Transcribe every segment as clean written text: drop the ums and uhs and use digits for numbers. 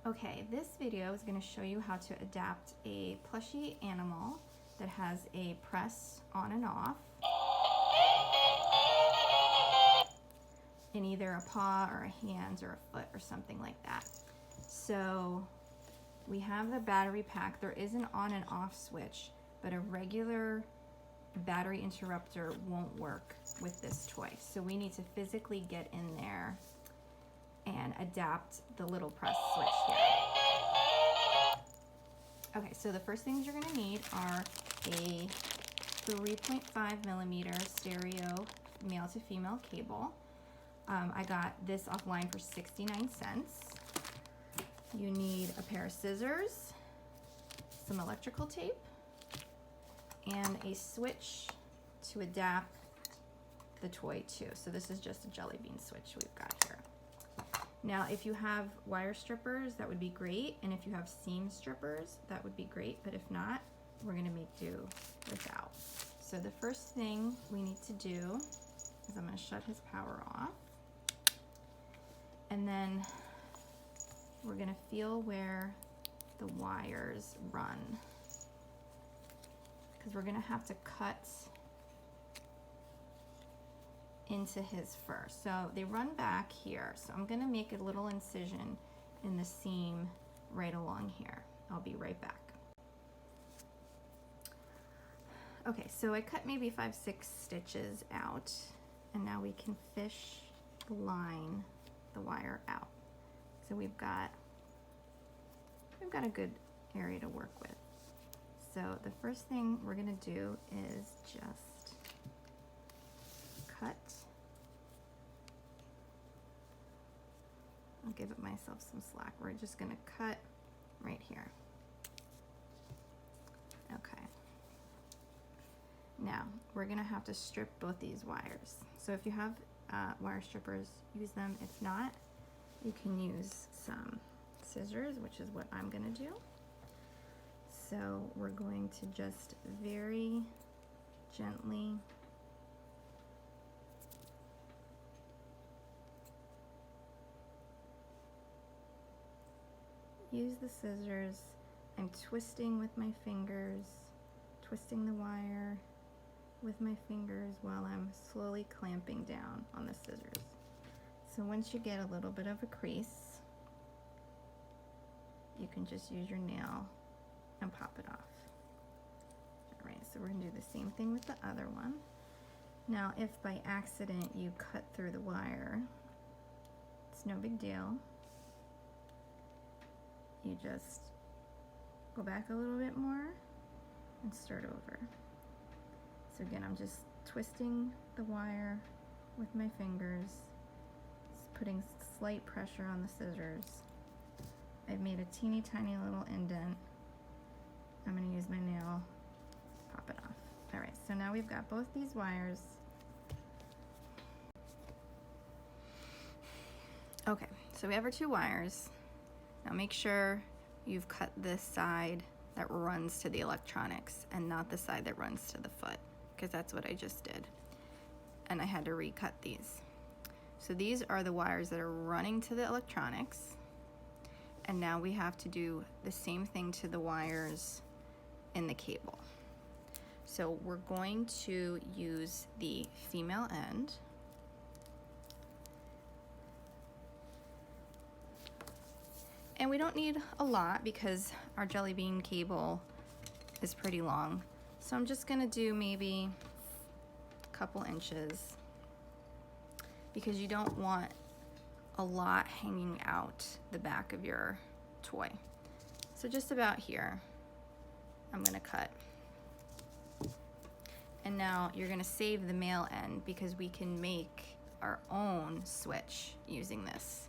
Okay, this video is going to show you how to adapt a plushy animal that has a press on and off in either a paw or a hand or a foot or something like that. So we have the battery pack. There is an on and off switch, but a regular battery interrupter won't work with this toy. So we need to physically get in there and adapt the little press switch here. Okay, so the first things you're going to need are a 3.5 millimeter stereo male to female cable. I got this offline for 69 cents. You need a pair of scissors, some electrical tape, and a switch to adapt the toy to. So this is just a jelly bean switch we've got here. Now, if you have wire strippers, that would be great. And if you have seam strippers, that would be great. But if not, we're gonna make do without. So the first thing we need to do is I'm gonna shut his power off. And then we're gonna feel where the wires run, because we're gonna have to cut into his fur. So they run back here. So I'm gonna make a little incision in the seam right along here. I'll be right back. Okay, so I cut maybe 5-6 stitches out, and now we can line the wire out. So we've got a good area to work with. So the first thing we're gonna do is just cut. I'll give it myself some slack. We're just gonna cut right here. Okay. Now we're gonna have to strip both these wires. So if you have wire strippers, use them. If not, you can use some scissors, which is what I'm gonna do. So we're going to just very gently use the scissors. I'm twisting with my fingers, twisting the wire with my fingers while I'm slowly clamping down on the scissors. So once you get a little bit of a crease, you can just use your nail and pop it off. All right, so we're gonna do the same thing with the other one. Now, if by accident you cut through the wire, it's no big deal. You just go back a little bit more and start over. So again, I'm just twisting the wire with my fingers, putting slight pressure on the scissors. I've made a teeny tiny little indent. I'm gonna use my nail, pop it off. All right, so now we've got both these wires. Okay, so we have our 2 wires. Now make sure you've cut this side that runs to the electronics and not the side that runs to the foot, because that's what I just did. And I had to recut these. So these are the wires that are running to the electronics. And now we have to do the same thing to the wires in the cable. So we're going to use the female end. And we don't need a lot because our jelly bean cable is pretty long. So I'm just gonna do maybe a couple inches, because you don't want a lot hanging out the back of your toy. So just about here, I'm gonna cut. And now you're gonna save the male end because we can make our own switch using this.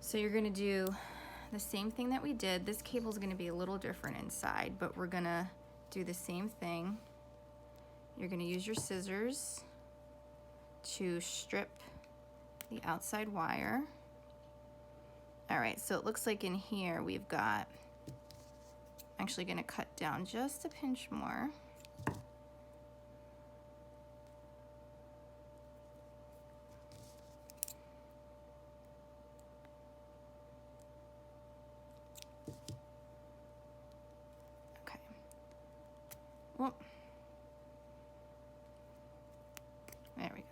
So you're gonna do the same thing that we did. This cable is gonna be a little different inside, but we're gonna do the same thing. You're gonna use your scissors to strip the outside wire. All right, so it looks like in here we've got, actually gonna cut down just a pinch more. Whoop. There we go.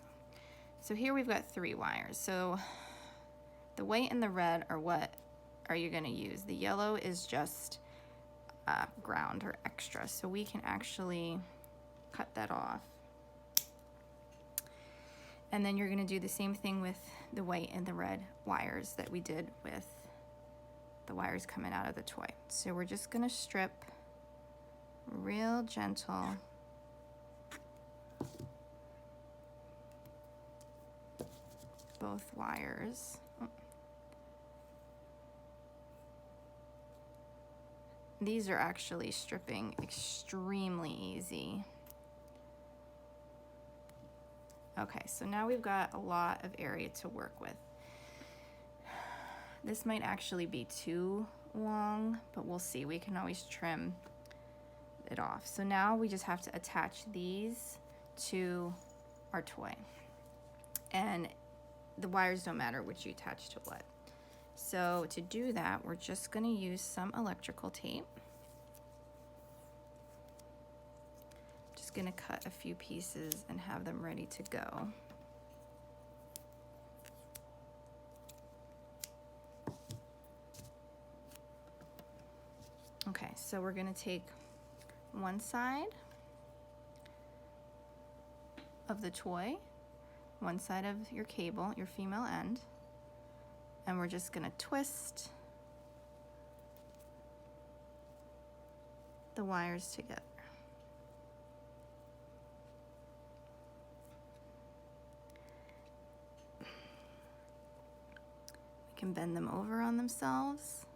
So here we've got 3 wires. So the white and the red are what are you going to use? The yellow is just ground or extra. So we can actually cut that off. And then you're going to do the same thing with the white and the red wires that we did with the wires coming out of the toy. So we're just going to strip real gentle. Both wires. These are actually stripping extremely easy. Okay, so now we've got a lot of area to work with. This might actually be too long, but we'll see. We can always trim it off. So now we just have to attach these to our toy. And the wires don't matter which you attach to what. So to do that, we're just going to use some electrical tape. Just going to cut a few pieces and have them ready to go. Okay, so we're going to take one side of the toy, one side of your cable, your female end, and we're just going to twist the wires together. You can bend them over on themselves,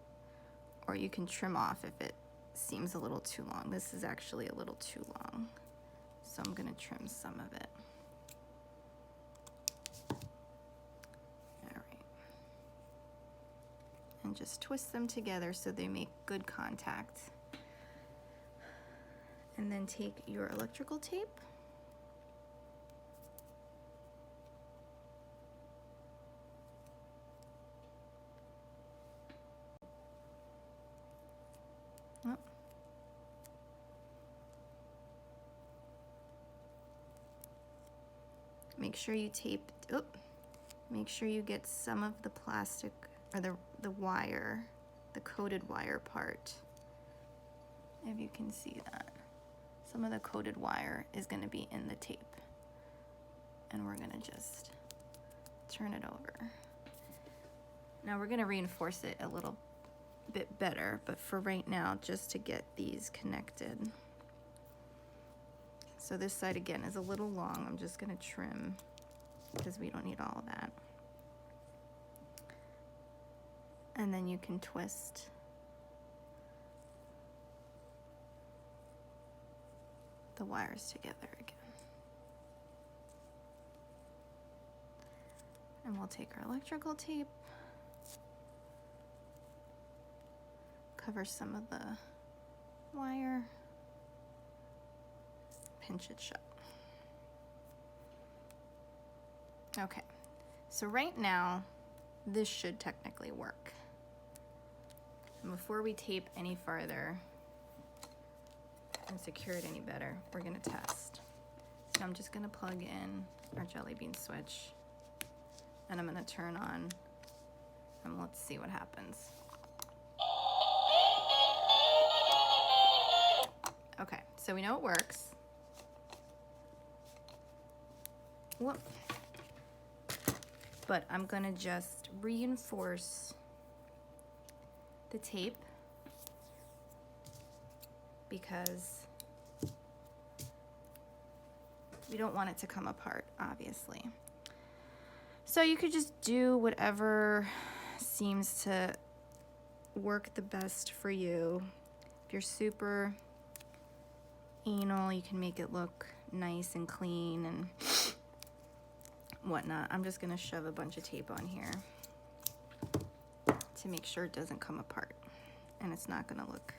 or you can trim off if it seems a little too long. This is actually a little too long, so I'm going to trim some of it. All right. And just twist them together so they make good contact. And then take your electrical tape. Oh. Make sure you tape, make sure you get some of the plastic or the wire, the coated wire part. If you can see that. Some of the coated wire is going to be in the tape. And we're going to just turn it over. Now we're going to reinforce it a little bit better, but for right now, just to get these connected. So this side again is a little long. I'm just going to trim because we don't need all of that. And then you can twist the wires together again. And we'll take our electrical tape, cover some of the wire, pinch it shut. Okay, so right now, this should technically work. And before we tape any farther and secure it any better, we're gonna test. So I'm just gonna plug in our jelly bean switch, and I'm gonna turn on, and let's see what happens. Okay, so we know it works. Whoop. But I'm gonna just reinforce the tape because we don't want it to come apart, obviously. So you could just do whatever seems to work the best for you. If you're super anal, you can make it look nice and clean and whatnot. I'm just gonna shove a bunch of tape on here to make sure it doesn't come apart, and it's not gonna look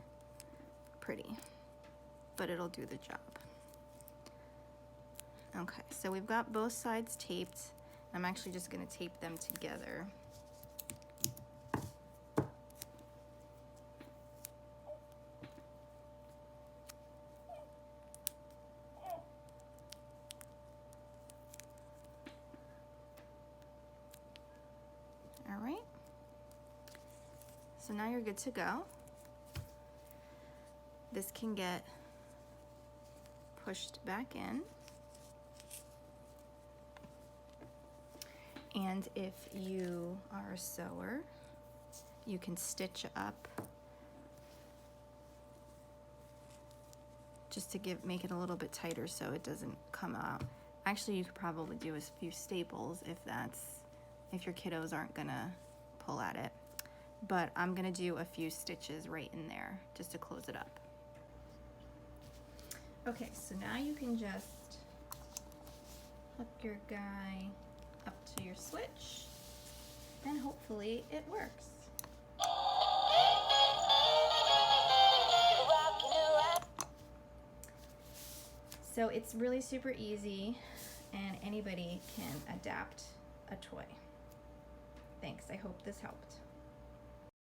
pretty, but it'll do the job. Okay, so we've got both sides taped. I'm actually just gonna tape them together. So now you're good to go. This can get pushed back in. And if you are a sewer, you can stitch up just to make it a little bit tighter so it doesn't come out. Actually, you could probably do a few staples if your kiddos aren't gonna pull at it. But I'm gonna do a few stitches right in there just to close it up. Okay, so now you can just hook your guy up to your switch and hopefully it works. So it's really super easy and anybody can adapt a toy. Thanks, I hope this helped.